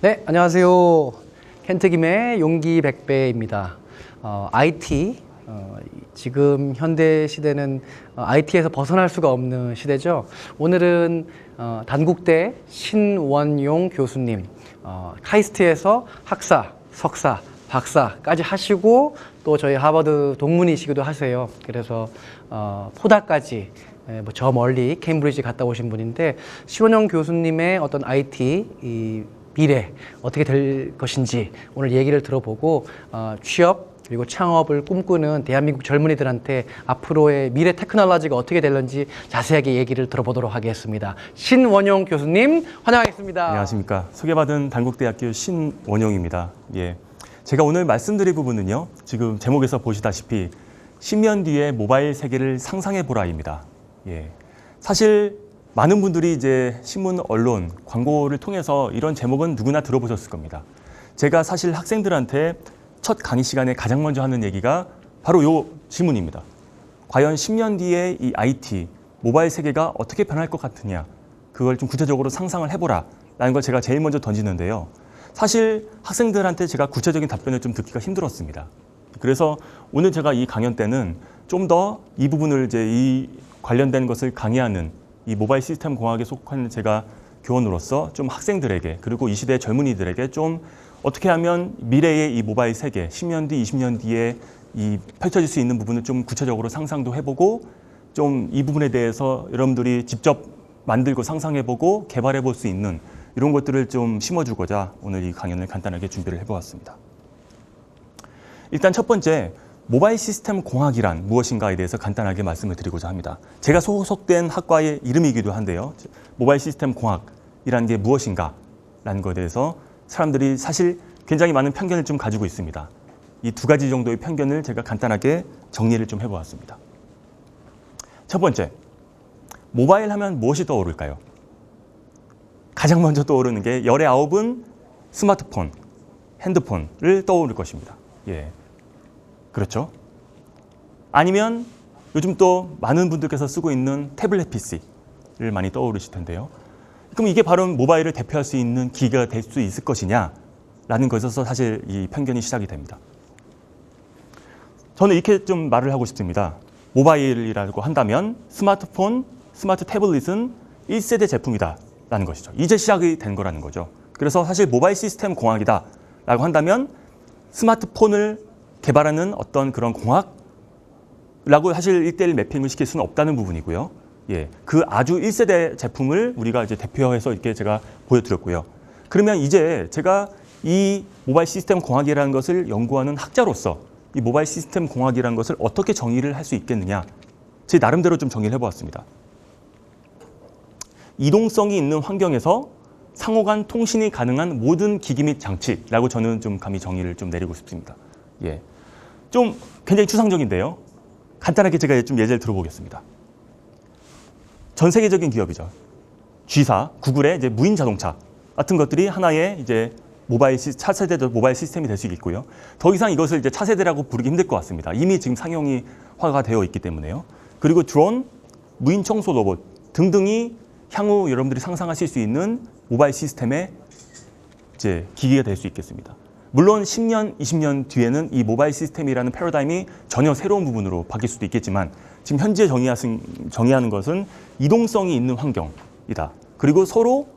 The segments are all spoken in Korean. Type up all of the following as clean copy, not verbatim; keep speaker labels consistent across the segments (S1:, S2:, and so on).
S1: 네, 안녕하세요. 켄트김의 용기 100배입니다. IT, 지금 현대 시대는 IT에서 벗어날 수가 없는 시대죠. 오늘은 단국대 신원용 교수님, 카이스트에서 학사, 석사, 박사까지 하시고 또 저희 하버드 동문이시기도 하세요. 그래서 포다까지 저 멀리 케임브리지 갔다 오신 분인데, 신원용 교수님의 어떤 IT 미래 어떻게 될 것인지 오늘 얘기를 들어보고 취업 그리고 창업을 꿈꾸는 대한민국 젊은이들한테 앞으로의 미래 테크놀로지가 어떻게 될는지 자세하게 얘기를 들어보도록 하겠습니다. 신원용 교수님 환영하겠습니다.
S2: 안녕하십니까. 소개받은 단국대학교 신원용입니다. 예, 제가 오늘 말씀드릴 부분은요, 지금 제목에서 보시다시피 10년 뒤에 모바일 세계를 상상해보라입니다. 예, 사실 많은 분들이 이제 신문, 언론, 광고를 통해서 이런 제목은 누구나 들어보셨을 겁니다. 제가 사실 학생들한테 첫 강의 시간에 가장 먼저 하는 얘기가 바로 이 질문입니다. 과연 10년 뒤에 이 IT, 모바일 세계가 어떻게 변할 것 같으냐, 그걸 좀 구체적으로 상상을 해보라 라는 걸 제가 제일 먼저 던지는데요. 사실 학생들한테 제가 구체적인 답변을 좀 듣기가 힘들었습니다. 그래서 오늘 제가 이 강연 때는 좀 더 이 부분을 이제 이 관련된 것을 강의하는 이 모바일 시스템 공학에 속한 제가 교원으로서 좀 학생들에게, 그리고 이 시대 젊은이들에게 좀 어떻게 하면 미래의 이 모바일 세계 10년 뒤, 20년 뒤에 이 펼쳐질 수 있는 부분을 좀 구체적으로 상상도 해보고, 좀 이 부분에 대해서 여러분들이 직접 만들고 상상해보고 개발해 볼 수 있는 이런 것들을 좀 심어주고자 오늘 이 강연을 간단하게 준비를 해보았습니다. 일단 첫 번째, 모바일 시스템 공학이란 무엇인가에 대해서 간단하게 말씀을 드리고자 합니다. 제가 소속된 학과의 이름이기도 한데요. 모바일 시스템 공학이라는 게 무엇인가라는 것에 대해서 사람들이 사실 굉장히 많은 편견을 좀 가지고 있습니다. 이 두 가지 정도의 편견을 제가 간단하게 정리를 좀 해보았습니다. 첫 번째, 모바일 하면 무엇이 떠오를까요? 가장 먼저 떠오르는 게 열의 9은 스마트폰, 핸드폰을 떠오를 것입니다. 예, 그렇죠? 아니면 요즘 또 많은 분들께서 쓰고 있는 태블릿 PC를 많이 떠오르실 텐데요. 그럼 이게 바로 모바일을 대표할 수 있는 기기가 될 수 있을 것이냐라는 것에서 사실 이 편견이 시작이 됩니다. 저는 이렇게 좀 말을 하고 싶습니다. 모바일이라고 한다면 스마트폰, 스마트 태블릿은 1세대 제품이다라는 것이죠. 이제 시작이 된 거라는 거죠. 그래서 사실 모바일 시스템 공학이다라고 한다면 스마트폰을 개발하는 어떤 그런 공학라고 사실 1:1 매핑을 시킬 수는 없다는 부분이고요. 예, 그 아주 1세대 제품을 우리가 이제 대표해서 이렇게 제가 보여드렸고요. 그러면 이제 제가 이 모바일 시스템 공학이라는 것을 연구하는 학자로서 이 모바일 시스템 공학이라는 것을 어떻게 정의를 할 수 있겠느냐, 제 나름대로 좀 정의를 해보았습니다. 이동성이 있는 환경에서 상호간 통신이 가능한 모든 기기 및 장치라고 저는 좀 감히 정의를 좀 내리고 싶습니다. 예, 좀 굉장히 추상적인데요. 간단하게 제가 좀 예제를 들어보겠습니다. 전 세계적인 기업이죠. G사, 구글의 이제 무인 자동차 같은 것들이 하나의 이제 차세대 모바일 시스템이 될 수 있고요. 더 이상 이것을 이제 차세대라고 부르기 힘들 것 같습니다. 이미 지금 상용화가 되어 있기 때문에요. 그리고 드론, 무인 청소 로봇 등등이 향후 여러분들이 상상하실 수 있는 모바일 시스템의 이제 기기가 될 수 있겠습니다. 물론 10년, 20년 뒤에는 이 모바일 시스템이라는 패러다임이 전혀 새로운 부분으로 바뀔 수도 있겠지만, 지금 현재 정의하는 것은 이동성이 있는 환경이다. 그리고 서로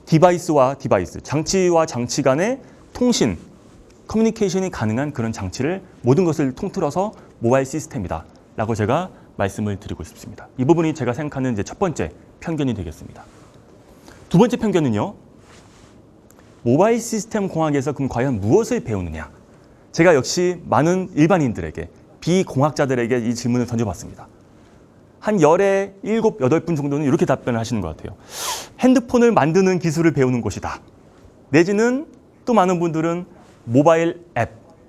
S2: 디바이스와 디바이스, 장치와 장치 간의 통신, 커뮤니케이션이 가능한 그런 장치를, 모든 것을 통틀어서 모바일 시스템이다 라고 제가 말씀을 드리고 싶습니다. 이 부분이 제가 생각하는 이제 첫 번째 편견이 되겠습니다. 두 번째 편견은요, 모바일 시스템 공학에서 그럼 과연 무엇을 배우느냐? 제가 역시 많은 일반인들에게, 비공학자들에게 이 질문을 던져봤습니다. 한 열에 7, 8분 정도는 이렇게 답변을 하시는 것 같아요. 핸드폰을 만드는 기술을 배우는 곳이다. 내지는 또 많은 분들은 모바일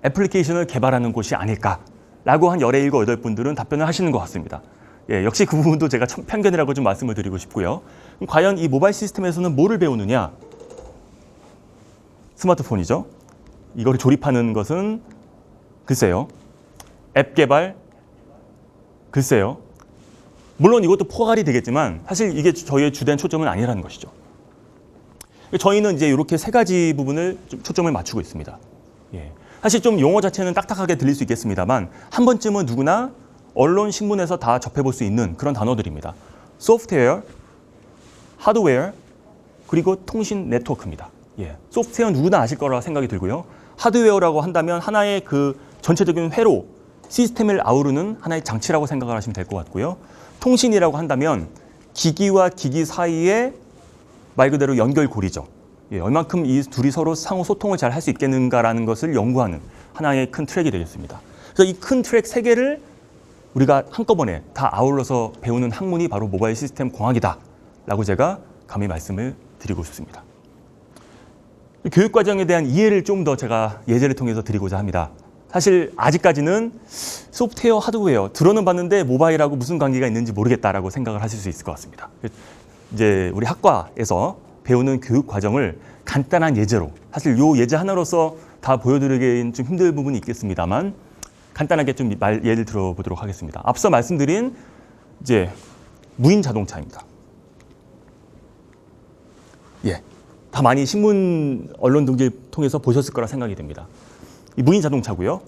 S2: 애플리케이션을 개발하는 곳이 아닐까라고 한 열에 7, 8분들은 답변을 하시는 것 같습니다. 예, 역시 그 부분도 제가 편견이라고 좀 말씀을 드리고 싶고요. 그럼 과연 이 모바일 시스템에서는 뭐를 배우느냐? 스마트폰이죠. 이거를 조립하는 것은 글쎄요. 앱 개발, 글쎄요. 물론 이것도 포괄이 되겠지만 사실 이게 저희의 주된 초점은 아니라는 것이죠. 저희는 이제 이렇게 세 가지 부분을 좀 초점을 맞추고 있습니다. 예. 사실 좀 용어 자체는 딱딱하게 들릴 수 있겠습니다만 한 번쯤은 누구나 언론, 신문에서 다 접해볼 수 있는 그런 단어들입니다. 소프트웨어, 하드웨어, 그리고 통신 네트워크입니다. 예. 소프트웨어는 누구나 아실 거라 생각이 들고요. 하드웨어라고 한다면 하나의 그 전체적인 회로, 시스템을 아우르는 하나의 장치라고 생각을 하시면 될 것 같고요. 통신이라고 한다면 기기와 기기 사이에 말 그대로 연결고리죠. 예, 얼만큼 이 둘이 서로 상호 소통을 잘 할 수 있겠는가라는 것을 연구하는 하나의 큰 트랙이 되겠습니다. 그래서 이 큰 트랙 세 개를 우리가 한꺼번에 다 아울러서 배우는 학문이 바로 모바일 시스템 공학이다라고 제가 감히 말씀을 드리고 싶습니다. 교육 과정에 대한 이해를 좀 더 제가 예제를 통해서 드리고자 합니다. 사실 아직까지는 소프트웨어, 하드웨어 들어는 봤는데 모바일하고 무슨 관계가 있는지 모르겠다라고 생각을 하실 수 있을 것 같습니다. 이제 우리 학과에서 배우는 교육 과정을 간단한 예제로, 사실 요 예제 하나로서 다 보여드리기엔 좀 힘들 부분이 있겠습니다만 간단하게 좀 예를 들어보도록 하겠습니다. 앞서 말씀드린 이제 무인 자동차입니다. 예, 다 많이 신문 언론 등을 통해서 보셨을 거라 생각이 됩니다. 이 무인 자동차고요.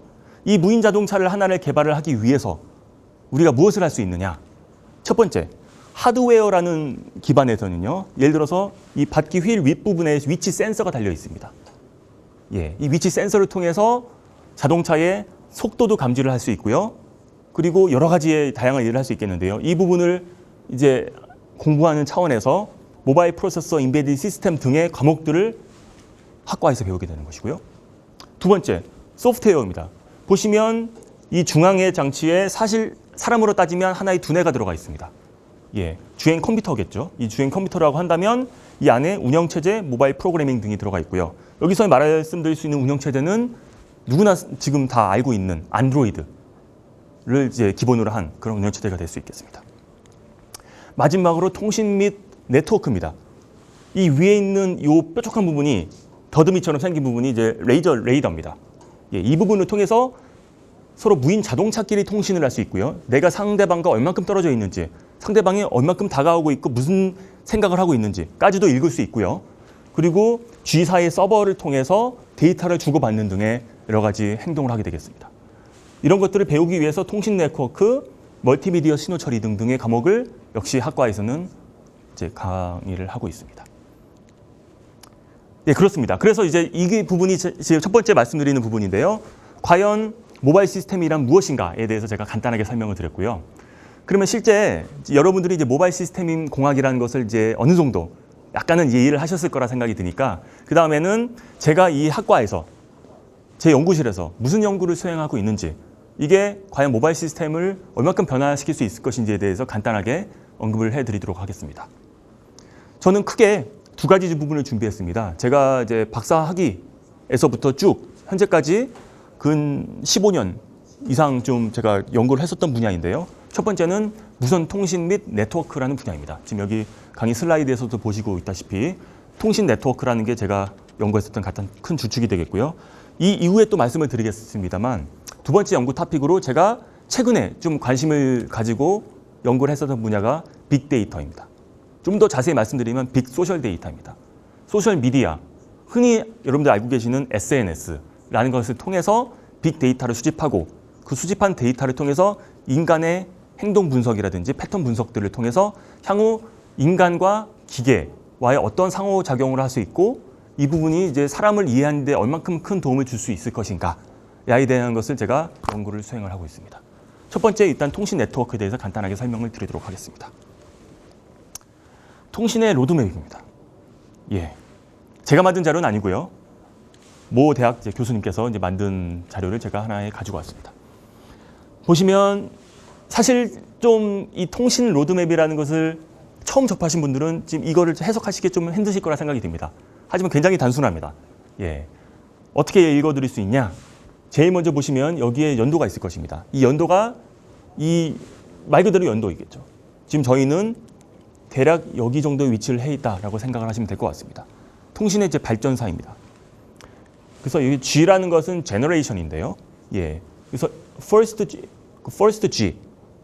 S2: 이 무인 자동차를 하나를 개발을 하기 위해서 우리가 무엇을 할 수 있느냐? 첫 번째, 하드웨어라는 기반에서는요. 예를 들어서 이 바퀴 휠 윗부분에 위치 센서가 달려 있습니다. 예, 이 위치 센서를 통해서 자동차의 속도도 감지를 할 수 있고요. 그리고 여러 가지의 다양한 일을 할 수 있겠는데요. 이 부분을 이제 공부하는 차원에서 모바일 프로세서, 인베디드 시스템 등의 과목들을 학과에서 배우게 되는 것이고요. 두 번째, 소프트웨어입니다. 보시면 이 중앙의 장치에 사실 사람으로 따지면 하나의 두뇌가 들어가 있습니다. 예, 주행 컴퓨터겠죠. 이 주행 컴퓨터라고 한다면 이 안에 운영체제, 모바일 프로그래밍 등이 들어가 있고요. 여기서 말씀드릴 수 있는 운영체제는 누구나 지금 다 알고 있는 안드로이드를 이제 기본으로 한 그런 운영체제가 될 수 있겠습니다. 마지막으로 통신 및 네트워크입니다. 이 위에 있는 이 뾰족한 부분이 더듬이처럼 생긴 부분이 이제 레이더입니다. 예, 이 부분을 통해서 서로 무인 자동차끼리 통신을 할 수 있고요. 내가 상대방과 얼만큼 떨어져 있는지, 상대방이 얼만큼 다가오고 있고 무슨 생각을 하고 있는지까지도 읽을 수 있고요. 그리고 G사의 서버를 통해서 데이터를 주고받는 등의 여러 가지 행동을 하게 되겠습니다. 이런 것들을 배우기 위해서 통신 네트워크, 멀티미디어 신호 처리 등등의 과목을 역시 학과에서는 이제 강의를 하고 있습니다. 예, 그렇습니다. 그래서 이제 이 부분이 제 첫 번째 말씀드리는 부분인데요. 과연 모바일 시스템이란 무엇인가에 대해서 제가 간단하게 설명을 드렸고요. 그러면 실제 여러분들이 이제 모바일 시스템인 공학이라는 것을 이제 어느 정도 약간은 이해를 하셨을 거라 생각이 드니까 그 다음에는 제가 이 학과에서 제 연구실에서 무슨 연구를 수행하고 있는지 이게 과연 모바일 시스템을 얼마큼 변화시킬 수 있을 것인지에 대해서 간단하게 언급을 해드리도록 하겠습니다. 저는 크게 두 가지 부분을 준비했습니다. 제가 이제 박사 학위에서부터 쭉 현재까지 근 15년 이상 좀 제가 연구를 했었던 분야인데요. 첫 번째는 무선 통신 및 네트워크라는 분야입니다. 지금 여기 강의 슬라이드에서도 보시고 있다시피 통신 네트워크라는 게 제가 연구했었던 가장 큰 주축이 되겠고요. 이 이후에 또 말씀을 드리겠습니다만 두 번째 연구 토픽으로 제가 최근에 좀 관심을 가지고 연구를 했었던 분야가 빅데이터입니다. 좀 더 자세히 말씀드리면 빅 소셜 데이터입니다. 소셜 미디어, 흔히 여러분들 알고 계시는 SNS라는 것을 통해서 빅데이터를 수집하고 그 수집한 데이터를 통해서 인간의 행동 분석이라든지 패턴 분석들을 통해서 향후 인간과 기계와의 어떤 상호작용을 할 수 있고 이 부분이 이제 사람을 이해하는 데 얼만큼 큰 도움을 줄 수 있을 것인가에 대한 것을 제가 연구를 수행을 하고 있습니다. 첫 번째 일단 통신 네트워크에 대해서 간단하게 설명을 드리도록 하겠습니다. 통신의 로드맵입니다. 예, 제가 만든 자료는 아니고요. 모 대학 교수님께서 이제 만든 자료를 제가 하나에 가지고 왔습니다. 보시면 사실 좀 이 통신 로드맵이라는 것을 처음 접하신 분들은 지금 이거를 해석하시기 좀 힘드실 거라 생각이 듭니다. 하지만 굉장히 단순합니다. 예, 어떻게 읽어드릴 수 있냐? 제일 먼저 보시면 여기에 연도가 있을 것입니다. 이 연도가 이 말 그대로 연도이겠죠. 지금 저희는 대략 여기 정도의 위치를 해 있다라고 생각을 하시면 될 것 같습니다. 통신의 이제 발전사입니다. 그래서 여기 G라는 것은 generation인데요. 예, 그래서 first G,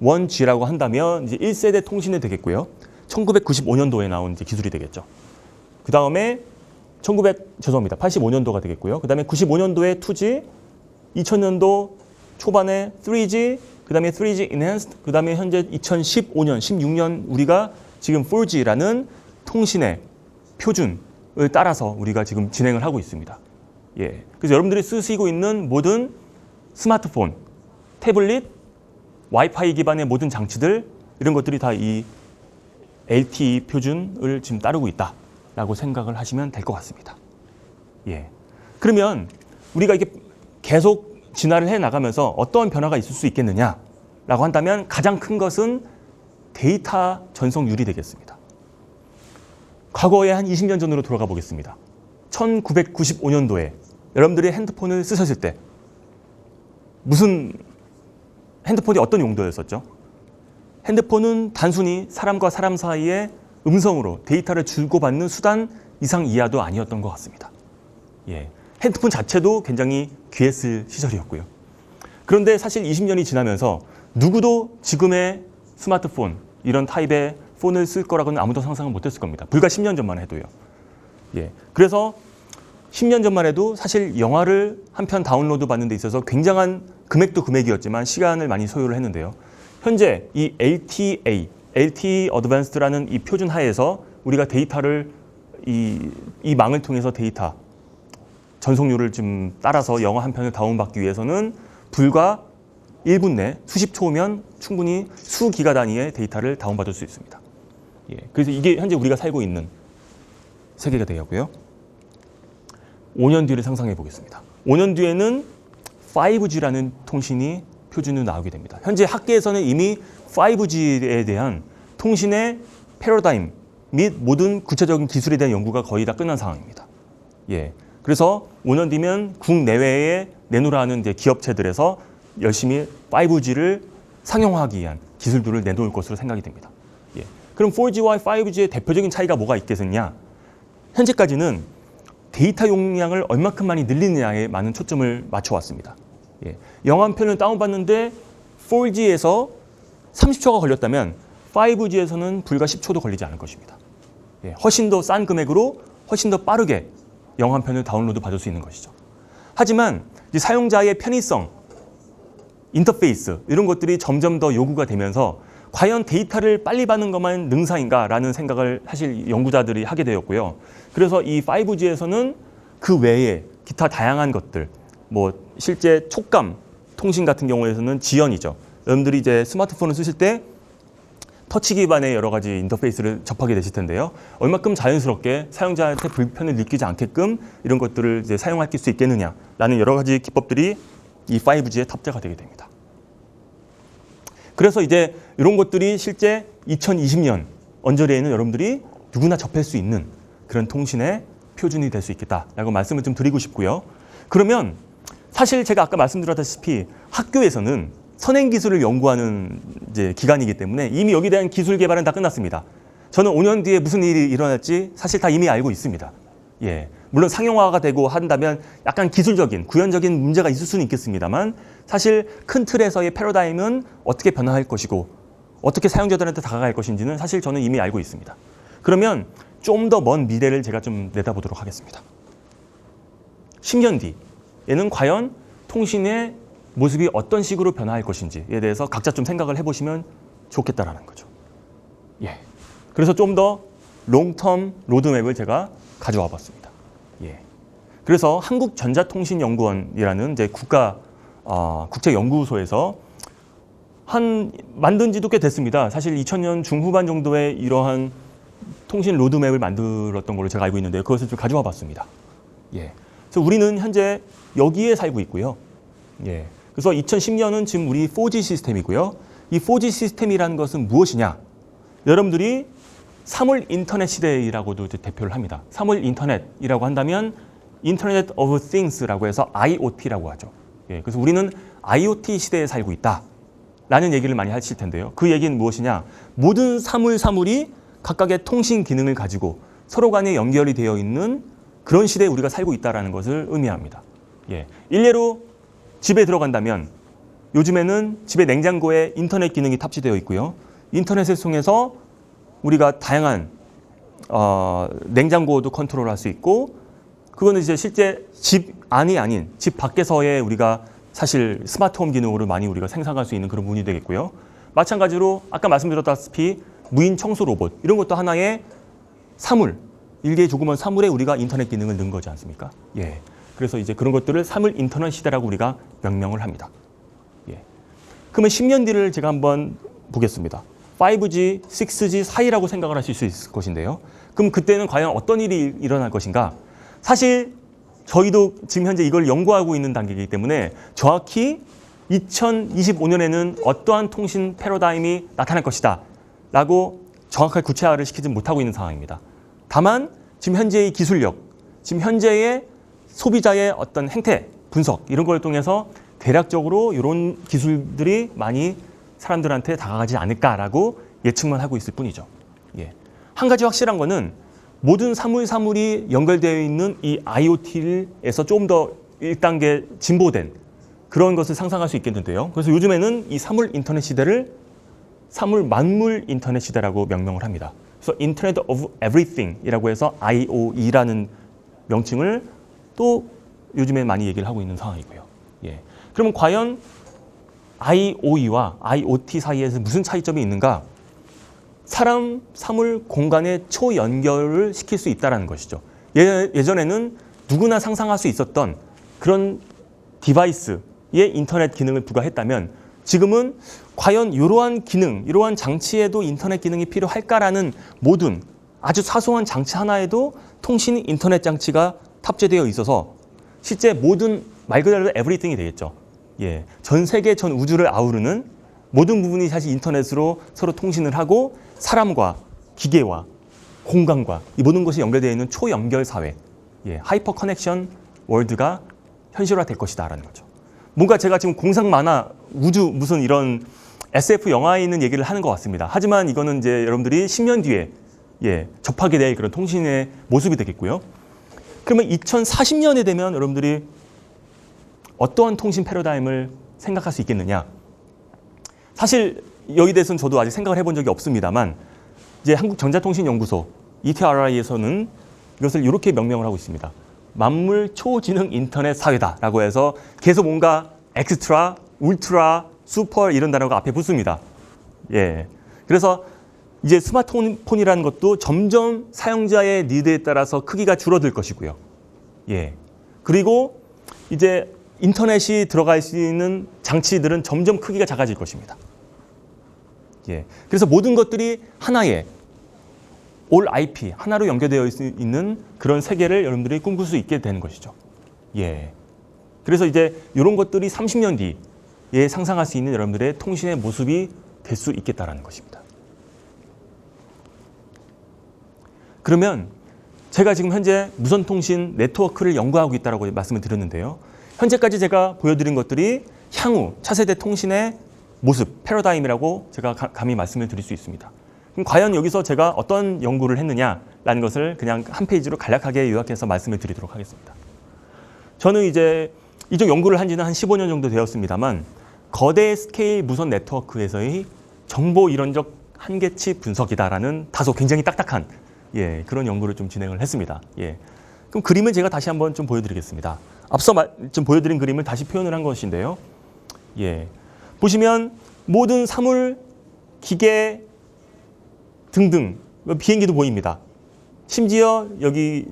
S2: 1G라고 한다면 이제 1세대 통신이 되겠고요. 1995년도에 나온 이제 기술이 되겠죠. 그 다음에 죄송합니다. 85년도가 되겠고요. 그 다음에 95년도에 2G, 2000년도 초반에 3G, 그 다음에 3G Enhanced, 그 다음에 현재 2015년, 16년 우리가 지금 4G라는 통신의 표준을 따라서 우리가 지금 진행을 하고 있습니다. 예. 그래서 여러분들이 쓰시고 있는 모든 스마트폰, 태블릿, 와이파이 기반의 모든 장치들 이런 것들이 다 이 LTE 표준을 지금 따르고 있다라고 생각을 하시면 될 것 같습니다. 예. 그러면 우리가 이게 계속 진화를 해 나가면서 어떤 변화가 있을 수 있겠느냐라고 한다면 가장 큰 것은 데이터 전송률이 되겠습니다. 과거에 한 20년 전으로 돌아가 보겠습니다. 1995년도에 여러분들이 핸드폰을 쓰셨을 때 무슨 핸드폰이 어떤 용도였었죠? 핸드폰은 단순히 사람과 사람 사이에 음성으로 데이터를 주고받는 수단 이상 이하도 아니었던 것 같습니다. 예. 핸드폰 자체도 굉장히 귀했을 시절이었고요. 그런데 사실 20년이 지나면서 누구도 지금의 스마트폰, 이런 타입의 폰을 쓸 거라고는 아무도 상상을 못했을 겁니다. 불과 10년 전만 해도요. 예. 그래서 10년 전만 해도 사실 영화를 한 편 다운로드 받는 데 있어서 굉장한 금액도 금액이었지만 시간을 많이 소요를 했는데요. 현재 이 LTE Advanced라는 이 표준 하에서 우리가 데이터를 이 망을 통해서 데이터 전송률을 좀 따라서 영화 한 편을 다운받기 위해서는 불과 1분 내 수십 초면 충분히 수기가 단위의 데이터를 다운받을 수 있습니다. 예, 그래서 이게 현재 우리가 살고 있는 세계가 되었고요. 5년 뒤를 상상해 보겠습니다. 5년 뒤에는 5G라는 통신이 표준으로 나오게 됩니다. 현재 학계에서는 이미 5G에 대한 통신의 패러다임 및 모든 구체적인 기술에 대한 연구가 거의 다 끝난 상황입니다. 예. 그래서 5년 뒤면 국내외에 내놓으라 하는 이제 기업체들에서 열심히 5G를 상용화하기 위한 기술들을 내놓을 것으로 생각이 됩니다. 예. 그럼 4G와 5G의 대표적인 차이가 뭐가 있겠느냐? 현재까지는 데이터 용량을 얼마큼 많이 늘리느냐에 많은 초점을 맞춰왔습니다. 예. 영화 한 편을 다운받는데 4G에서 30초가 걸렸다면 5G에서는 불과 10초도 걸리지 않을 것입니다. 예. 훨씬 더 싼 금액으로 훨씬 더 빠르게 영화 한 편을 다운로드 받을 수 있는 것이죠. 하지만 이제 사용자의 편의성, 인터페이스 이런 것들이 점점 더 요구가 되면서 과연 데이터를 빨리 받는 것만 능사인가라는 생각을 사실 연구자들이 하게 되었고요. 그래서 이 5G에서는 그 외에 기타 다양한 것들, 뭐 실제 촉감 통신 같은 경우에서는 지연이죠. 여러분들이 이제 스마트폰을 쓰실 때 터치 기반의 여러 가지 인터페이스를 접하게 되실 텐데요. 얼마큼 자연스럽게 사용자한테 불편을 느끼지 않게끔 이런 것들을 이제 사용할 수 있겠느냐라는 여러 가지 기법들이 이 5G의 탑재가 되게 됩니다. 그래서 이제 이런 것들이 실제 2020년 언저리에는 여러분들이 누구나 접할 수 있는 그런 통신의 표준이 될 수 있겠다라고 말씀을 좀 드리고 싶고요. 그러면 사실 제가 아까 말씀드렸다시피 학교에서는 선행 기술을 연구하는 이제 기관이기 때문에 이미 여기에 대한 기술 개발은 다 끝났습니다. 저는 5년 뒤에 무슨 일이 일어날지 사실 다 이미 알고 있습니다. 예. 물론 상용화가 되고 한다면 약간 기술적인, 구현적인 문제가 있을 수는 있겠습니다만 사실 큰 틀에서의 패러다임은 어떻게 변화할 것이고 어떻게 사용자들한테 다가갈 것인지는 사실 저는 이미 알고 있습니다. 그러면 좀 더 먼 미래를 제가 좀 내다보도록 하겠습니다. 10년 뒤에는 과연 통신의 모습이 어떤 식으로 변화할 것인지에 대해서 각자 좀 생각을 해보시면 좋겠다라는 거죠. 예. 그래서 좀 더 롱텀 로드맵을 제가 가져와 봤습니다. 예. 그래서 한국전자통신연구원이라는 이제 국제연구소에서 만든 지도 꽤 됐습니다. 사실 2000년 중후반 정도에 이러한 통신 로드맵을 만들었던 걸로 제가 알고 있는데 그것을 좀 가져와 봤습니다. 예. 그래서 우리는 현재 여기에 살고 있고요. 예. 그래서 2010년은 지금 우리 4G 시스템이고요. 이 4G 시스템이라는 것은 무엇이냐? 여러분들이 사물 인터넷 시대라고도 이제 대표를 합니다. 사물 인터넷이라고 한다면 인터넷 오브 띵스라고 해서 IoT라고 하죠. 예, 그래서 우리는 IoT 시대에 살고 있다라는 얘기를 많이 하실 텐데요. 그 얘기는 무엇이냐? 모든 사물이 각각의 통신 기능을 가지고 서로 간에 연결이 되어 있는 그런 시대에 우리가 살고 있다는 것을 의미합니다. 예, 일례로 집에 들어간다면 요즘에는 집에 냉장고에 인터넷 기능이 탑재되어 있고요. 인터넷을 통해서 우리가 다양한 냉장고도 컨트롤할 수 있고 그거는 이제 실제 집 안이 아닌 집 밖에서의 우리가 사실 스마트홈 기능으로 많이 우리가 생산할 수 있는 그런 부분이 되겠고요. 마찬가지로 아까 말씀드렸다시피 무인 청소 로봇 이런 것도 하나의 사물, 일개의 조그만 사물에 우리가 인터넷 기능을 넣은 거지 않습니까? 예. 그래서 이제 그런 것들을 사물 인터넷 시대라고 우리가 명명을 합니다. 예. 그러면 10년 뒤를 제가 한번 보겠습니다. 5G, 6G 사이라고 생각을 하실 수 있을 것인데요. 그럼 그때는 과연 어떤 일이 일어날 것인가? 사실 저희도 지금 현재 이걸 연구하고 있는 단계이기 때문에 정확히 2025년에는 어떠한 통신 패러다임이 나타날 것이다 라고 정확하게 구체화를 시키지 못하고 있는 상황입니다. 다만 지금 현재의 기술력, 지금 현재의 소비자의 어떤 행태, 분석 이런 걸 통해서 대략적으로 이런 기술들이 많이 사람들한테 다가가지 않을까라고 예측만 하고 있을 뿐이죠. 예. 한 가지 확실한 거는 모든 사물이 연결되어 있는 이 IoT에서 좀 더 1단계 진보된 그런 것을 상상할 수 있겠는데요. 그래서 요즘에는 이 사물 인터넷 시대를 사물 만물 인터넷 시대라고 명명을 합니다. 그래서 Internet of Everything이라고 해서 IOE라는 명칭을 또 요즘에 많이 얘기를 하고 있는 상황이고요. 예. 그러면 과연 IOE와 IoT 사이에서 무슨 차이점이 있는가? 사람, 사물, 공간의 초연결을 시킬 수 있다는 것이죠. 예전에는 누구나 상상할 수 있었던 그런 디바이스의 인터넷 기능을 부과했다면 지금은 과연 이러한 기능, 이러한 장치에도 인터넷 기능이 필요할까라는 모든 아주 사소한 장치 하나에도 통신 인터넷 장치가 탑재되어 있어서 실제 모든 말 그대로 에브리띵이 되겠죠. 예, 전 세계, 전 우주를 아우르는 모든 부분이 사실 인터넷으로 서로 통신을 하고 사람과 기계와 공간과 이 모든 것이 연결되어 있는 초연결 사회, 예, 하이퍼 커넥션 월드가 현실화될 것이다라는 거죠. 뭔가 제가 지금 공상 만화, 우주 무슨 이런 SF 영화에 있는 얘기를 하는 것 같습니다. 하지만 이거는 이제 여러분들이 10년 뒤에 예, 접하게 될 그런 통신의 모습이 되겠고요. 그러면 2040년에 되면 여러분들이 어떠한 통신 패러다임을 생각할 수 있겠느냐? 사실 여기 대해서는 저도 아직 생각을 해본 적이 없습니다만 이제 한국전자통신연구소 ETRI에서는 이것을 이렇게 명명을 하고 있습니다. 만물 초지능 인터넷 사회다라고 해서 계속 뭔가 엑스트라, 울트라, 슈퍼 이런 단어가 앞에 붙습니다. 예. 그래서 이제 스마트폰이라는 것도 점점 사용자의 니드에 따라서 크기가 줄어들 것이고요. 예. 그리고 이제 인터넷이 들어갈 수 있는 장치들은 점점 크기가 작아질 것입니다. 예. 그래서 모든 것들이 하나의 올 IP, 하나로 연결되어 있는 그런 세계를 여러분들이 꿈꿀 수 있게 되는 것이죠. 예. 그래서 이제 이런 것들이 30년 뒤에 상상할 수 있는 여러분들의 통신의 모습이 될 수 있겠다라는 것입니다. 그러면 제가 지금 현재 무선통신 네트워크를 연구하고 있다고 말씀을 드렸는데요. 현재까지 제가 보여드린 것들이 향후 차세대 통신의 모습, 패러다임이라고 제가 감히 말씀을 드릴 수 있습니다. 그럼 과연 여기서 제가 어떤 연구를 했느냐라는 것을 그냥 한 페이지로 간략하게 요약해서 말씀을 드리도록 하겠습니다. 저는 이제 이쪽 연구를 한 지는 한 15년 정도 되었습니다만 거대 스케일 무선 네트워크에서의 정보 이론적 한계치 분석이다라는 다소 굉장히 딱딱한 예, 그런 연구를 좀 진행을 했습니다. 예. 그럼 그림을 제가 다시 한번 좀 보여드리겠습니다. 앞서 좀 보여드린 그림을 다시 표현을 한 것인데요. 예. 보시면 모든 사물, 기계 등등 비행기도 보입니다. 심지어 여기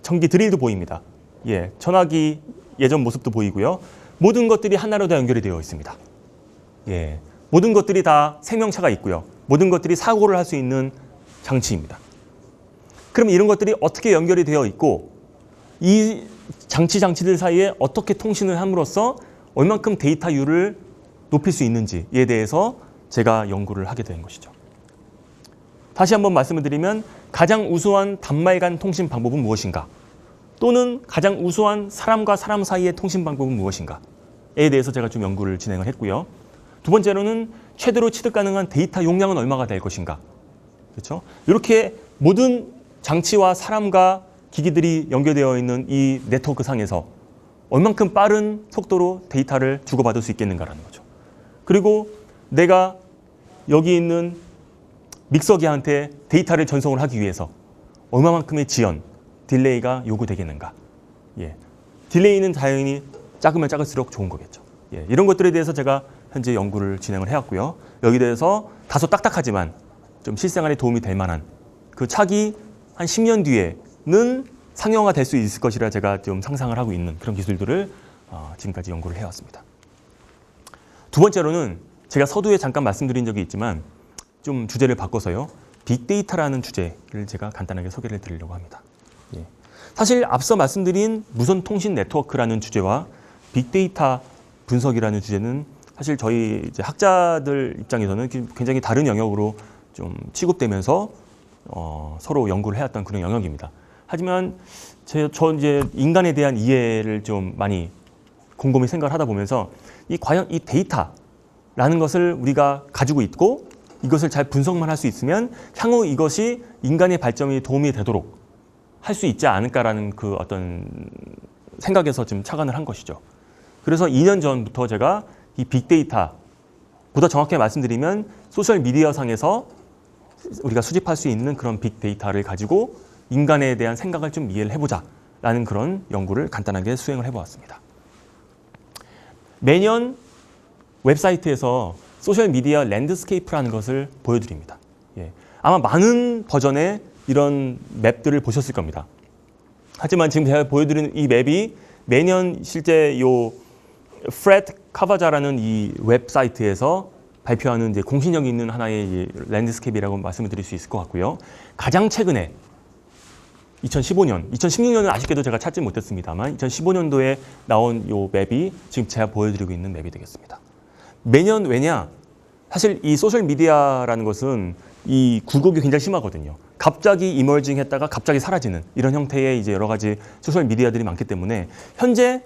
S2: 전기 드릴도 보입니다. 예, 전화기 예전 모습도 보이고요. 모든 것들이 하나로 다 연결이 되어 있습니다. 예, 모든 것들이 다 생명체가 있고요. 모든 것들이 사고를 할 수 있는 장치입니다. 그럼 이런 것들이 어떻게 연결이 되어 있고 이 장치들 사이에 어떻게 통신을 함으로써 얼만큼 데이터율을 높일 수 있는지에 대해서 제가 연구를 하게 된 것이죠. 다시 한번 말씀을 드리면 가장 우수한 단말간 통신 방법은 무엇인가? 또는 가장 우수한 사람과 사람 사이의 통신 방법은 무엇인가에 대해서 제가 좀 연구를 진행을 했고요. 두 번째로는 최대로 취득 가능한 데이터 용량은 얼마가 될 것인가? 그렇죠? 이렇게 모든 장치와 사람과 기기들이 연결되어 있는 이 네트워크 상에서 얼만큼 빠른 속도로 데이터를 주고받을 수 있겠는가라는 거죠. 그리고 내가 여기 있는 믹서기한테 데이터를 전송을 하기 위해서 얼마만큼의 지연, 딜레이가 요구되겠는가. 예. 딜레이는 당연히 작으면 작을수록 좋은 거겠죠. 예. 이런 것들에 대해서 제가 현재 연구를 진행을 해왔고요. 여기 대해서 다소 딱딱하지만 좀 실생활에 도움이 될 만한 그 차기 한 10년 뒤에는 상용화될 수 있을 것이라 제가 좀 상상을 하고 있는 그런 기술들을 지금까지 연구를 해왔습니다. 두 번째로는 제가 서두에 잠깐 말씀드린 적이 있지만 좀 주제를 바꿔서요. 빅데이터라는 주제를 제가 간단하게 소개를 드리려고 합니다. 예. 사실 앞서 말씀드린 무선 통신 네트워크라는 주제와 빅데이터 분석이라는 주제는 사실 저희 이제 학자들 입장에서는 굉장히 다른 영역으로 좀 취급되면서 서로 연구를 해왔던 그런 영역입니다. 하지만 저 이제 인간에 대한 이해를 좀 많이 곰곰이 생각을 하다 보면서 과연 이 데이터라는 것을 우리가 가지고 있고 이것을 잘 분석만 할 수 있으면 향후 이것이 인간의 발전에 도움이 되도록 할 수 있지 않을까라는 그 어떤 생각에서 좀 착안을 한 것이죠. 그래서 2년 전부터 제가 이 빅데이터보다 정확하게 말씀드리면 소셜 미디어 상에서 우리가 수집할 수 있는 그런 빅데이터를 가지고 인간에 대한 생각을 좀 이해를 해보자라는 그런 연구를 간단하게 수행을 해보았습니다. 매년 웹사이트에서 소셜미디어 랜드스케이프라는 것을 보여드립니다. 예. 아마 많은 버전의 이런 맵들을 보셨을 겁니다. 하지만 지금 제가 보여드리는 이 맵이 매년 실제 요 프레드 카바자라는 이 웹사이트에서 발표하는 이제 공신력 있는 하나의 랜드스케이프라고 말씀을 드릴 수 있을 것 같고요. 가장 최근에 2015년, 2016년은 아쉽게도 제가 찾지 못했습니다만 2015년도에 나온 요 맵이 지금 제가 보여드리고 있는 맵이 되겠습니다. 매년 왜냐? 사실 이 소셜미디어라는 것은 이 굴곡이 굉장히 심하거든요. 갑자기 이머징 했다가 갑자기 사라지는 이런 형태의 이제 여러 가지 소셜미디어들이 많기 때문에 현재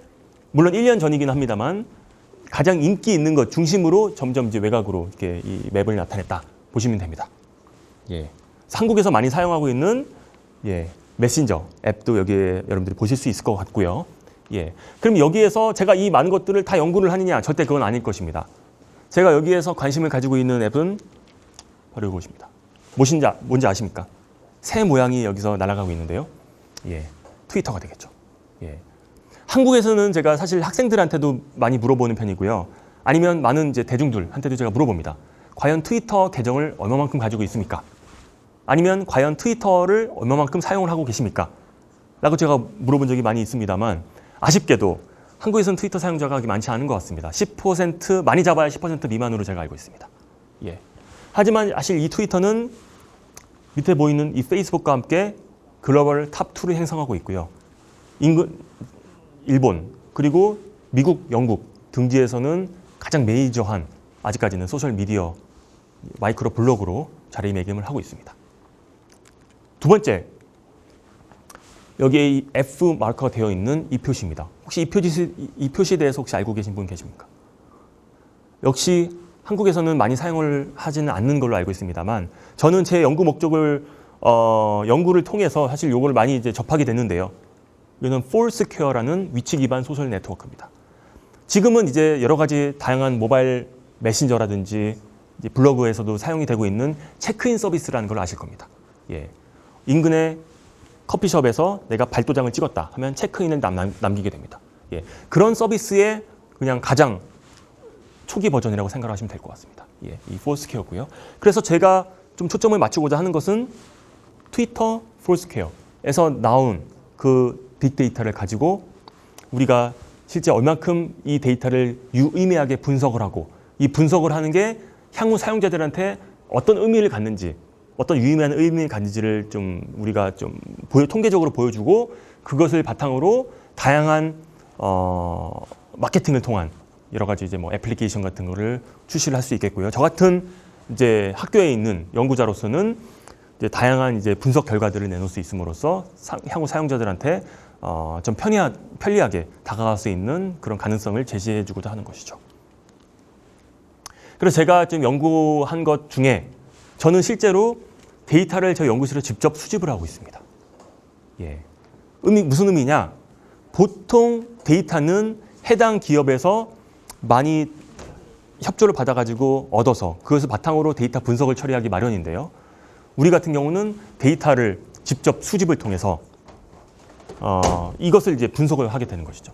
S2: 물론 1년 전이긴 합니다만 가장 인기 있는 것 중심으로 점점 이제 외곽으로 이렇게 이 맵을 나타냈다 보시면 됩니다. 예. 한국에서 많이 사용하고 있는 메신저 앱도 여기에 여러분들이 보실 수 있을 것 같고요. 예. 그럼 여기에서 제가 이 많은 것들을 다 연구를 하느냐? 절대 그건 아닐 것입니다. 제가 여기에서 관심을 가지고 있는 앱은 바로 이것입니다. 뭔지 아십니까? 새 모양이 여기서 날아가고 있는데요. 예. 트위터가 되겠죠. 예. 한국에서는 제가 사실 학생들한테도 많이 물어보는 편이고요. 아니면 많은 이제 대중들한테도 제가 물어봅니다. 과연 트위터 계정을 얼마만큼 가지고 있습니까? 아니면 과연 트위터를 얼마만큼 사용을 하고 계십니까? 라고 제가 물어본 적이 많이 있습니다만 아쉽게도 한국에서는 트위터 사용자가 많지 않은 것 같습니다. 10% 많이 잡아야 10% 미만으로 제가 알고 있습니다. 예. 하지만 사실 이 트위터는 밑에 보이는 이 페이스북과 함께 글로벌 탑2를 형성하고 있고요. 일본 그리고 미국, 영국 등지에서는 가장 메이저한 아직까지는 소셜미디어 마이크로 블로그로 자리매김을 하고 있습니다. 두 번째, 여기에 이 F 마커가 되어 있는 이 표시입니다. 혹시 이 표시에 대해서 혹시 알고 계신 분 계십니까? 역시 한국에서는 많이 사용을 하지는 않는 걸로 알고 있습니다만 저는 제 연구 목적을 연구를 통해서 사실 요걸 많이 이제 접하게 됐는데요. 이거는 Foursquare라는 위치 기반 소셜 네트워크입니다. 지금은 이제 여러 가지 다양한 모바일 메신저라든지 이제 블로그에서도 사용이 되고 있는 체크인 서비스라는 걸 아실 겁니다. 예. 인근의 커피숍에서 내가 발도장을 찍었다 하면 체크인을 남기게 됩니다. 예. 그런 서비스의 그냥 가장 초기 버전이라고 생각하시면 될 것 같습니다. 예. 이 Foursquare고요. 그래서 제가 좀 초점을 맞추고자 하는 것은 트위터 Foursquare에서 나온 그 빅데이터를 가지고 우리가 실제 얼만큼 이 데이터를 유의미하게 분석을 하고 이 분석을 하는 게 향후 사용자들한테 어떤 의미를 갖는지 어떤 유의미한 의미를 갖는지를 좀 우리가 좀 통계적으로 보여주고 그것을 바탕으로 다양한 마케팅을 통한 여러 가지 이제 뭐 애플리케이션 같은 거를 출시를 할 수 있겠고요. 저 같은 이제 학교에 있는 연구자로서는 이제 다양한 이제 분석 결과들을 내놓을 수 있음으로써 향후 사용자들한테 좀 편리하게 다가갈 수 있는 그런 가능성을 제시해주고자 하는 것이죠. 그래서 제가 좀 연구한 것 중에 저는 실제로 데이터를 저희 연구실에 직접 수집을 하고 있습니다. 예. 무슨 의미냐? 보통 데이터는 해당 기업에서 많이 협조를 받아가지고 얻어서 그것을 바탕으로 데이터 분석을 처리하기 마련인데요. 우리 같은 경우는 데이터를 직접 수집을 통해서 이것을 이제 분석을 하게 되는 것이죠.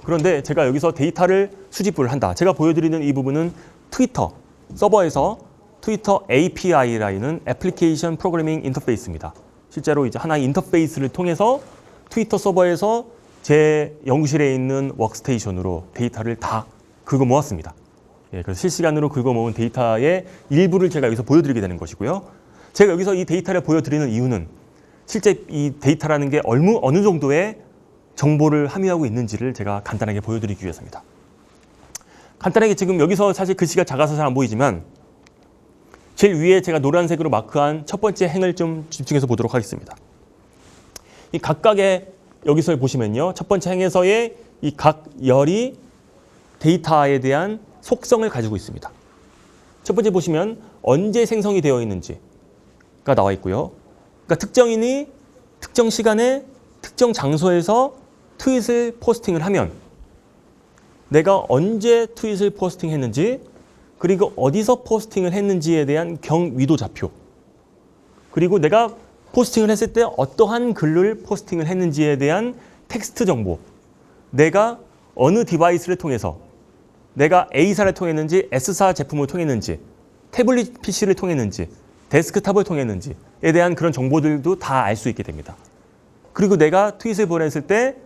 S2: 그런데 제가 여기서 데이터를 수집을 한다. 제가 보여드리는 이 부분은 트위터 서버에서 트위터 API라는 애플리케이션 프로그래밍 인터페이스입니다. 실제로 이제 하나의 인터페이스를 통해서 트위터 서버에서 제 연구실에 있는 워크스테이션으로 데이터를 다 긁어 모았습니다. 예, 그래서 실시간으로 긁어 모은 데이터의 일부를 제가 여기서 보여드리게 되는 것이고요. 제가 여기서 이 데이터를 보여드리는 이유는 실제 이 데이터라는 게 어느 정도의 정보를 함유하고 있는지를 제가 간단하게 보여드리기 위해서입니다. 간단하게 지금 여기서 사실 글씨가 작아서 잘 안 보이지만 제일 위에 제가 노란색으로 마크한 첫 번째 행을 좀 집중해서 보도록 하겠습니다. 이 각각의 여기서 보시면요. 첫 번째 행에서의 이 각 열이 데이터에 대한 속성을 가지고 있습니다. 첫 번째 보시면 언제 생성이 되어 있는지가 나와 있고요. 그러니까 특정인이 특정 시간에 특정 장소에서 트윗을 포스팅을 하면 내가 언제 트윗을 포스팅했는지 그리고 어디서 포스팅을 했는지에 대한 경위도 좌표 그리고 내가 포스팅을 했을 때 어떠한 글을 포스팅을 했는지에 대한 텍스트 정보 내가 어느 디바이스를 통해서 내가 A사를 통했는지 S사 제품을 통했는지 태블릿 PC를 통했는지 데스크탑을 통했는지에 대한 그런 정보들도 다 알 수 있게 됩니다. 그리고 내가 트윗을 보냈을 때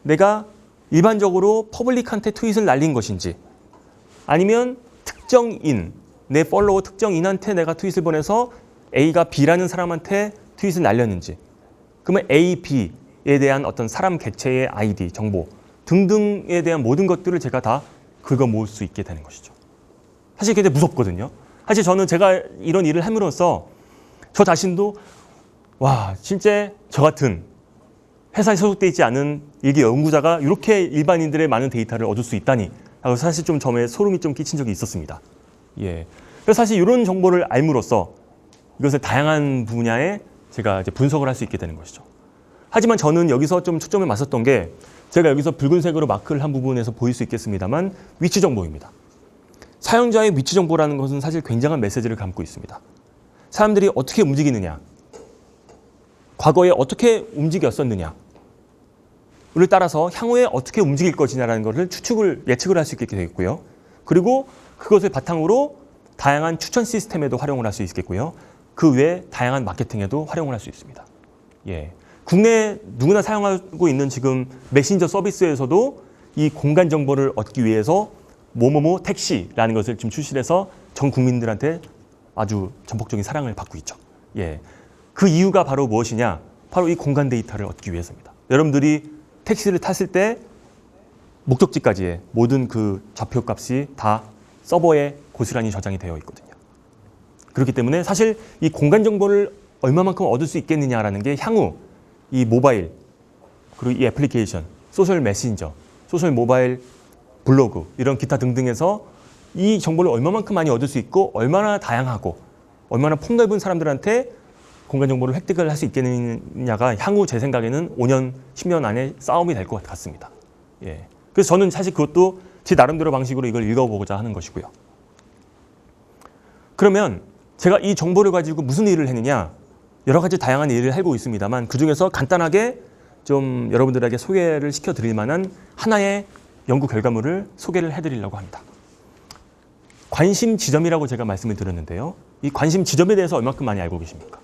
S2: 내가 일반적으로 퍼블릭한테 트윗을 날린 것인지 아니면 특정인, 내 팔로워 특정인한테 내가 트윗을 보내서 A가 B라는 사람한테 트윗을 날렸는지 그러면 A, B에 대한 어떤 사람 객체의 아이디, 정보 등등에 대한 모든 것들을 제가 다 긁어 모을 수 있게 되는 것이죠. 사실 굉장히 무섭거든요. 사실 저는 제가 이런 일을 함으로써 저 자신도 와 진짜 저 같은 회사에 소속돼 있지 않은 일개 연구자가 이렇게 일반인들의 많은 데이터를 얻을 수 있다니 하고 사실 좀 처음에 소름이 좀 끼친 적이 있었습니다. 예. 그래서 사실 이런 정보를 알므로써 이것을 다양한 분야에 제가 이제 분석을 할 수 있게 되는 것이죠. 하지만 저는 여기서 좀 초점을 맞췄던 게 제가 여기서 붉은색으로 마크를 한 부분에서 보일 수 있겠습니다만 위치 정보입니다. 사용자의 위치 정보라는 것은 사실 굉장한 메시지를 담고 있습니다. 사람들이 어떻게 움직이느냐, 과거에 어떻게 움직였었느냐를 따라서 향후에 어떻게 움직일 것이냐라는 것을 예측을 할 수 있게 되겠고요. 그리고 그것을 바탕으로 다양한 추천 시스템에도 활용을 할 수 있겠고요. 그 외에 다양한 마케팅에도 활용을 할 수 있습니다. 예. 국내 누구나 사용하고 있는 지금 메신저 서비스에서도 이 공간 정보를 얻기 위해서 뭐뭐뭐 택시라는 것을 지금 출시해서 전 국민들한테 아주 전폭적인 사랑을 받고 있죠. 예. 그 이유가 바로 무엇이냐? 바로 이 공간 데이터를 얻기 위해서입니다. 여러분들이 택시를 탔을 때 목적지까지의 모든 그 좌표값이 다 서버에 고스란히 저장이 되어 있거든요. 그렇기 때문에 사실 이 공간 정보를 얼마만큼 얻을 수 있겠느냐라는 게 향후 이 모바일 그리고 이 애플리케이션, 소셜 메신저, 소셜 모바일 블로그 이런 기타 등등에서 이 정보를 얼마만큼 많이 얻을 수 있고 얼마나 다양하고 얼마나 폭넓은 사람들한테 공간 정보를 획득을 할 수 있겠느냐가 향후 제 생각에는 5년, 10년 안에 싸움이 될 것 같습니다. 예. 그래서 저는 사실 그것도 제 나름대로 방식으로 이걸 읽어보고자 하는 것이고요. 그러면 제가 이 정보를 가지고 무슨 일을 했느냐? 여러 가지 다양한 일을 하고 있습니다만 그중에서 간단하게 좀 여러분들에게 소개를 시켜드릴 만한 하나의 연구 결과물을 소개를 해드리려고 합니다. 관심 지점이라고 제가 말씀을 드렸는데요. 이 관심 지점에 대해서 얼마큼 많이 알고 계십니까?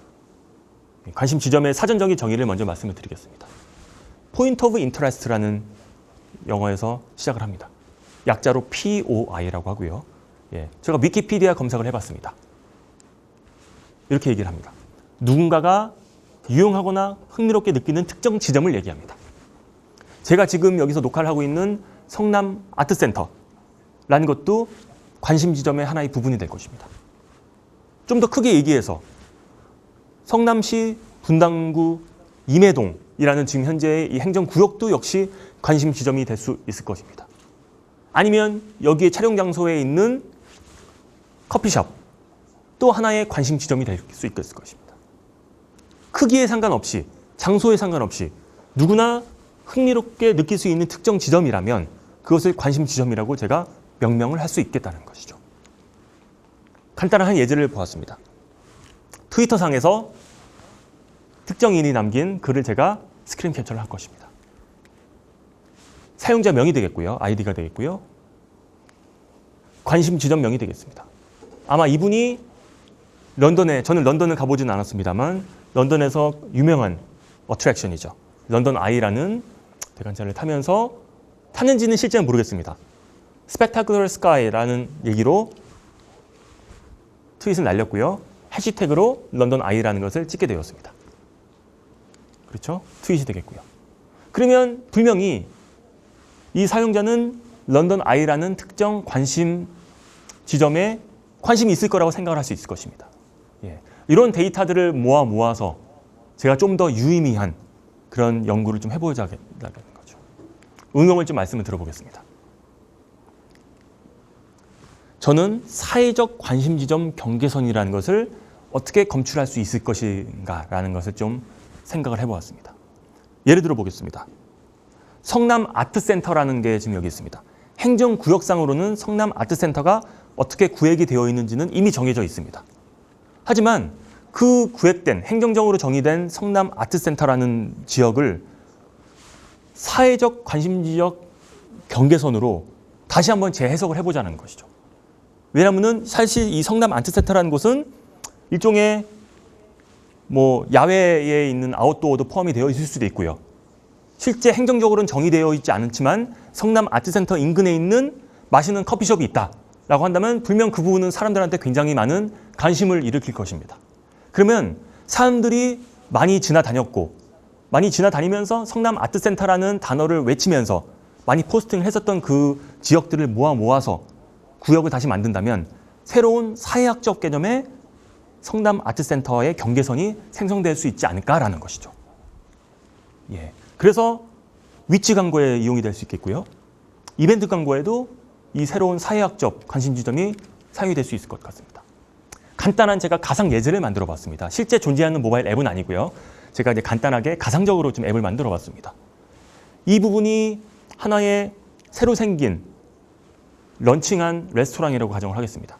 S2: 관심 지점의 사전적인 정의를 먼저 말씀을 드리겠습니다. Point of Interest라는 영어에서 시작을 합니다. 약자로 POI라고 하고요. 예, 제가 위키피디아 검색을 해봤습니다. 이렇게 얘기를 합니다. 누군가가 유용하거나 흥미롭게 느끼는 특정 지점을 얘기합니다. 제가 지금 여기서 녹화를 하고 있는 성남 아트센터라는 것도 관심 지점의 하나의 부분이 될 것입니다. 좀 더 크게 얘기해서 성남시 분당구 임해동이라는 지금 현재의 이 행정구역도 역시 관심 지점이 될 수 있을 것입니다. 아니면 여기에 촬영 장소에 있는 커피숍 또 하나의 관심 지점이 될 수 있을 것입니다. 크기에 상관없이 장소에 상관없이 누구나 흥미롭게 느낄 수 있는 특정 지점이라면 그것을 관심 지점이라고 제가 명명을 할 수 있겠다는 것이죠. 간단한 예제를 보았습니다. 트위터상에서 특정인이 남긴 글을 제가 스크린 캡처를 할 것입니다. 사용자 명이 되겠고요. 아이디가 되겠고요. 관심 지점명이 되겠습니다. 아마 이분이 저는 런던을 가보지는 않았습니다만 런던에서 유명한 어트랙션이죠. 런던 아이라는 대관차를 타면서 타는지는 실제는 모르겠습니다. 스펙타클러 스카이라는 얘기로 트윗을 날렸고요. 해시태그로 런던 아이라는 것을 찍게 되었습니다. 그렇죠? 트윗이 되겠고요. 그러면 분명히 이 사용자는 런던 아이라는 특정 관심 지점에 관심이 있을 거라고 생각을 할 수 있을 것입니다. 예. 이런 데이터들을 모아서 제가 좀 더 유의미한 그런 연구를 좀 해보자는 거죠. 응용을 좀 말씀을 들어보겠습니다. 저는 사회적 관심 지점 경계선이라는 것을 어떻게 검출할 수 있을 것인가라는 것을 좀 생각을 해보았습니다. 예를 들어 보겠습니다. 성남 아트센터라는 게 지금 여기 있습니다. 행정구역상으로는 성남 아트센터가 어떻게 구획이 되어 있는지는 이미 정해져 있습니다. 하지만 그 구획된 행정적으로 정의된 성남 아트센터라는 지역을 사회적 관심지역 경계선으로 다시 한번 재해석을 해보자는 것이죠. 왜냐하면 사실 이 성남 아트센터라는 곳은 일종의 야외에 있는 아웃도어도 포함이 되어 있을 수도 있고요. 실제 행정적으로는 정의되어 있지 않지만 성남 아트센터 인근에 있는 맛있는 커피숍이 있다라고 한다면 분명 그 부분은 사람들한테 굉장히 많은 관심을 일으킬 것입니다. 그러면 사람들이 많이 지나다니면서 성남 아트센터라는 단어를 외치면서 많이 포스팅을 했었던 그 지역들을 모아서 구역을 다시 만든다면 새로운 사회학적 개념의 성남 아트센터의 경계선이 생성될 수 있지 않을까라는 것이죠. 예. 그래서 위치 광고에 이용이 될 수 있겠고요. 이벤트 광고에도 이 새로운 사회학적 관심 지점이 사용이 될 수 있을 것 같습니다. 간단한 제가 가상 예제를 만들어 봤습니다. 실제 존재하는 모바일 앱은 아니고요. 제가 이제 간단하게 가상적으로 좀 앱을 만들어 봤습니다. 이 부분이 하나의 새로 생긴 런칭한 레스토랑이라고 가정을 하겠습니다.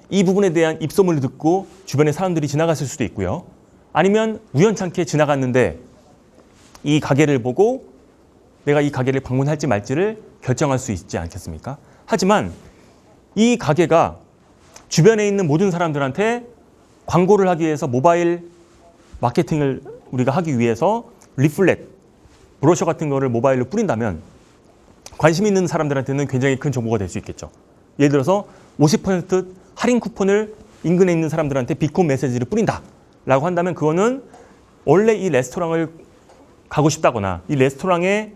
S2: 이 부분에 대한 입소문을 듣고 주변에 사람들이 지나갔을 수도 있고요. 아니면 우연찮게 지나갔는데 이 가게를 보고 내가 이 가게를 방문할지 말지를 결정할 수 있지 않겠습니까? 하지만 이 가게가 주변에 있는 모든 사람들한테 광고를 하기 위해서 모바일 마케팅을 우리가 하기 위해서 리플렛, 브로셔 같은 거를 모바일로 뿌린다면 관심 있는 사람들한테는 굉장히 큰 정보가 될 수 있겠죠. 예를 들어서 50% 할인 쿠폰을 인근에 있는 사람들한테 비콘 메시지를 뿌린다라고 한다면 그거는 원래 이 레스토랑을 가고 싶다거나 이 레스토랑에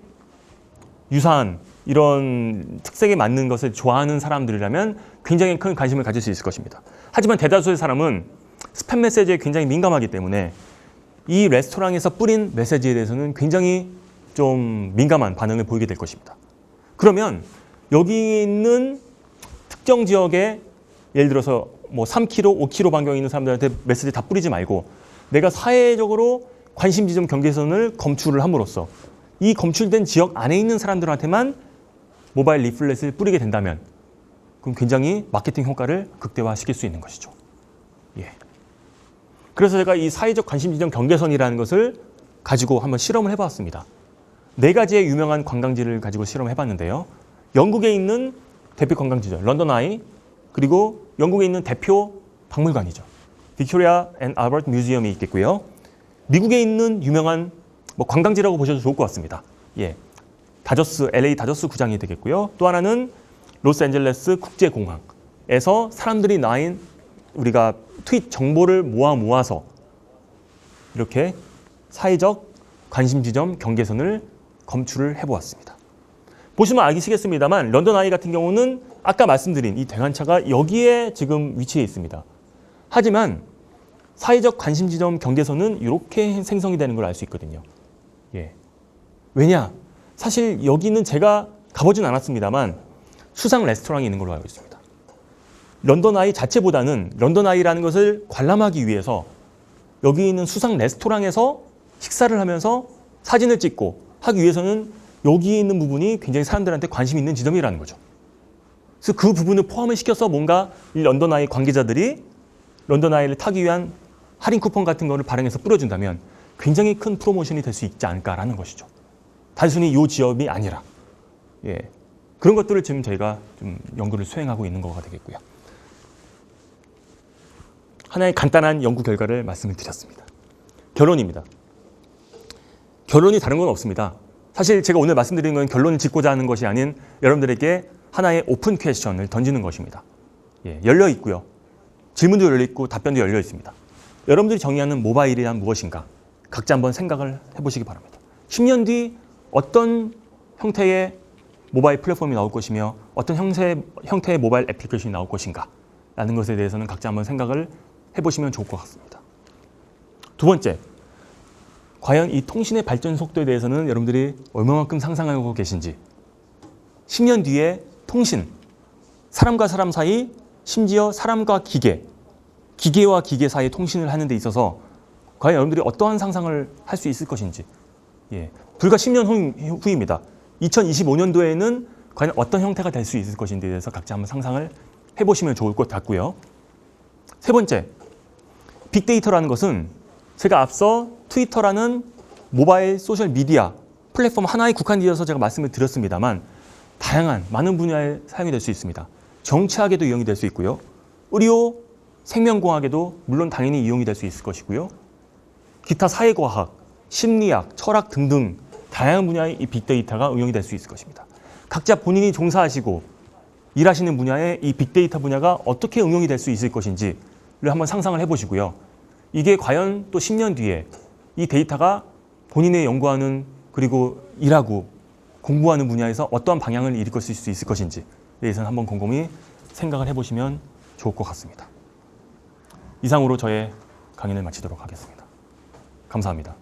S2: 유사한 이런 특색에 맞는 것을 좋아하는 사람들이라면 굉장히 큰 관심을 가질 수 있을 것입니다. 하지만 대다수의 사람은 스팸 메시지에 굉장히 민감하기 때문에 이 레스토랑에서 뿌린 메시지에 대해서는 굉장히 좀 민감한 반응을 보이게 될 것입니다. 그러면 여기 있는 특정 지역에 예를 들어서 3km, 5km 반경에 있는 사람들한테 메시지 다 뿌리지 말고 내가 사회적으로 관심 지점 경계선을 검출을 함으로써 이 검출된 지역 안에 있는 사람들한테만 모바일 리플렛을 뿌리게 된다면 그럼 굉장히 마케팅 효과를 극대화시킬 수 있는 것이죠. 예. 그래서 제가 이 사회적 관심 지점 경계선이라는 것을 가지고 한번 실험을 해봤습니다. 4가지의 유명한 관광지를 가지고 실험을 해봤는데요. 영국에 있는 대표 관광지죠. 런던 아이, 그리고 영국에 있는 대표 박물관이죠. 빅토리아 앤 알버트 뮤지엄이 있겠고요. 미국에 있는 유명한 관광지라고 보셔도 좋을 것 같습니다. 예, LA 다저스 구장이 되겠고요. 또 하나는 로스앤젤레스 국제공항에서 사람들이 나인 우리가 트윗 정보를 모아서 이렇게 사회적 관심 지점 경계선을 검출을 해보았습니다. 보시면 아시겠습니다만 런던 아이 같은 경우는 아까 말씀드린 이 대관차가 여기에 지금 위치해 있습니다. 하지만 사회적 관심 지점 경계선은 이렇게 생성이 되는 걸 알 수 있거든요. 예. 왜냐? 사실 여기는 제가 가보진 않았습니다만 수상 레스토랑이 있는 걸로 알고 있습니다. 런던 아이 자체보다는 런던 아이라는 것을 관람하기 위해서 여기 있는 수상 레스토랑에서 식사를 하면서 사진을 찍고 하기 위해서는 여기 있는 부분이 굉장히 사람들한테 관심 있는 지점이라는 거죠. 그래서 그 부분을 포함을 시켜서 뭔가 이 런던 아이 관계자들이 런던 아이를 타기 위한 할인 쿠폰 같은 거를 발행해서 뿌려준다면 굉장히 큰 프로모션이 될 수 있지 않을까라는 것이죠. 단순히 이 지역이 아니라 그런 것들을 지금 저희가 좀 연구를 수행하고 있는 거가 되겠고요. 하나의 간단한 연구 결과를 말씀을 드렸습니다. 결론입니다. 결론이 다른 건 없습니다. 사실 제가 오늘 말씀드리는 건 결론을 짓고자 하는 것이 아닌 여러분들에게 하나의 오픈 퀘스천을 던지는 것입니다. 열려 있고요. 질문도 열려 있고 답변도 열려 있습니다. 여러분들이 정의하는 모바일이란 무엇인가? 각자 한번 생각을 해보시기 바랍니다. 10년 뒤 어떤 형태의 모바일 플랫폼이 나올 것이며 어떤 형태의 모바일 애플리케이션이 나올 것인가? 라는 것에 대해서는 각자 한번 생각을 해보시면 좋을 것 같습니다. 두 번째, 과연 이 통신의 발전 속도에 대해서는 여러분들이 얼마만큼 상상하고 계신지, 10년 뒤에 통신, 사람과 사람 사이, 심지어 사람과 기계, 기계와 기계 사이 통신을 하는 데 있어서 과연 여러분들이 어떠한 상상을 할 수 있을 것인지, 불과 10년 후입니다. 2025년도에는 과연 어떤 형태가 될 수 있을 것인지에 대해서 각자 한번 상상을 해보시면 좋을 것 같고요. 세 번째, 빅데이터라는 것은 제가 앞서 트위터라는 모바일 소셜 미디어 플랫폼 하나에 국한되어서 제가 말씀을 드렸습니다만 다양한 많은 분야에 사용이 될 수 있습니다. 정치학에도 이용이 될 수 있고요. 의료, 생명공학에도 물론 당연히 이용이 될 수 있을 것이고요. 기타 사회과학, 심리학, 철학 등등 다양한 분야의 이 빅데이터가 응용이 될 수 있을 것입니다. 각자 본인이 종사하시고 일하시는 분야의 이 빅데이터 분야가 어떻게 응용이 될 수 있을 것인지를 한번 상상을 해보시고요. 이게 과연 또 10년 뒤에 이 데이터가 본인의 연구하는 그리고 일하고 공부하는 분야에서 어떠한 방향을 일으킬 수 있을 것인지에 대해서는 한번 곰곰이 생각을 해보시면 좋을 것 같습니다. 이상으로 저의 강연을 마치도록 하겠습니다. 감사합니다.